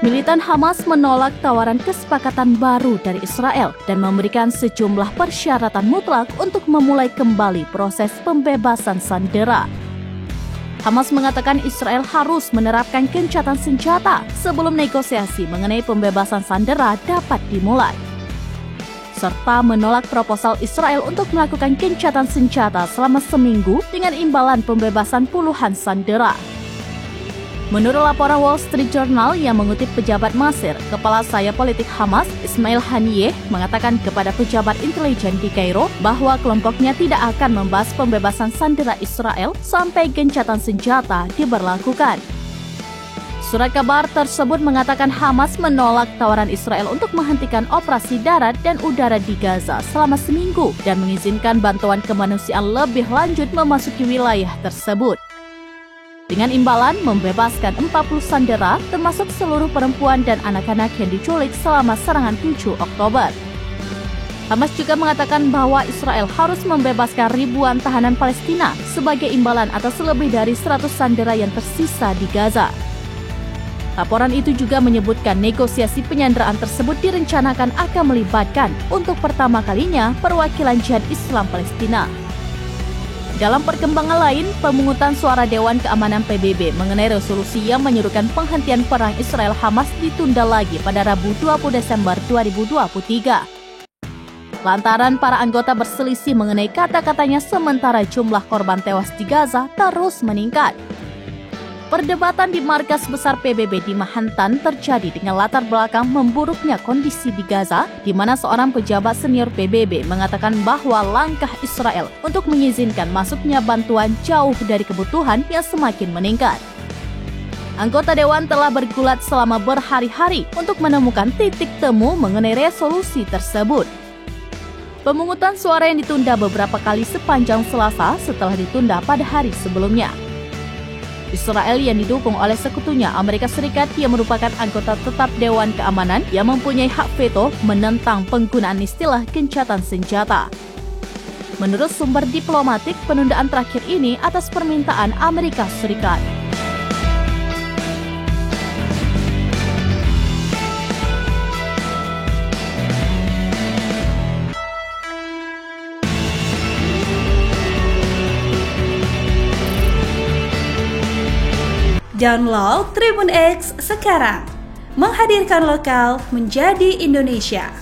Militan Hamas menolak tawaran kesepakatan baru dari Israel dan memberikan sejumlah persyaratan mutlak untuk memulai kembali proses pembebasan sandera. Hamas mengatakan Israel harus menerapkan gencatan senjata sebelum negosiasi mengenai pembebasan sandera dapat dimulai, serta menolak proposal Israel untuk melakukan gencatan senjata selama seminggu dengan imbalan pembebasan puluhan sandera. Menurut laporan Wall Street Journal yang mengutip pejabat Masir, kepala sayap politik Hamas, Ismail Haniyeh, mengatakan kepada pejabat intelijen di Kairo bahwa kelompoknya tidak akan membahas pembebasan sandera Israel sampai gencatan senjata diberlakukan. Surat kabar tersebut mengatakan Hamas menolak tawaran Israel untuk menghentikan operasi darat dan udara di Gaza selama seminggu dan mengizinkan bantuan kemanusiaan lebih lanjut memasuki wilayah tersebut, dengan imbalan membebaskan 40 sandera termasuk seluruh perempuan dan anak-anak yang diculik selama serangan 7 Oktober. Hamas juga mengatakan bahwa Israel harus membebaskan ribuan tahanan Palestina sebagai imbalan atas lebih dari 100 sandera yang tersisa di Gaza. Laporan itu juga menyebutkan negosiasi penyanderaan tersebut direncanakan akan melibatkan untuk pertama kalinya perwakilan Jihad Islam Palestina. Dalam perkembangan lain, pemungutan suara Dewan Keamanan PBB mengenai resolusi yang menyerukan penghentian perang Israel-Hamas ditunda lagi pada Rabu 20 Desember 2023. Lantaran para anggota berselisih mengenai kata-katanya sementara jumlah korban tewas di Gaza terus meningkat. Perdebatan di markas besar PBB di Manhattan terjadi dengan latar belakang memburuknya kondisi di Gaza, di mana seorang pejabat senior PBB mengatakan bahwa langkah Israel untuk mengizinkan masuknya bantuan jauh dari kebutuhan yang semakin meningkat. Anggota Dewan telah bergulat selama berhari-hari untuk menemukan titik temu mengenai resolusi tersebut. Pemungutan suara yang ditunda beberapa kali sepanjang Selasa setelah ditunda pada hari sebelumnya. Israel yang didukung oleh sekutunya Amerika Serikat yang merupakan anggota tetap Dewan Keamanan yang mempunyai hak veto menentang penggunaan istilah gencatan senjata. Menurut sumber diplomatik, penundaan terakhir ini atas permintaan Amerika Serikat. Download Tribun X sekarang, menghadirkan lokal menjadi Indonesia.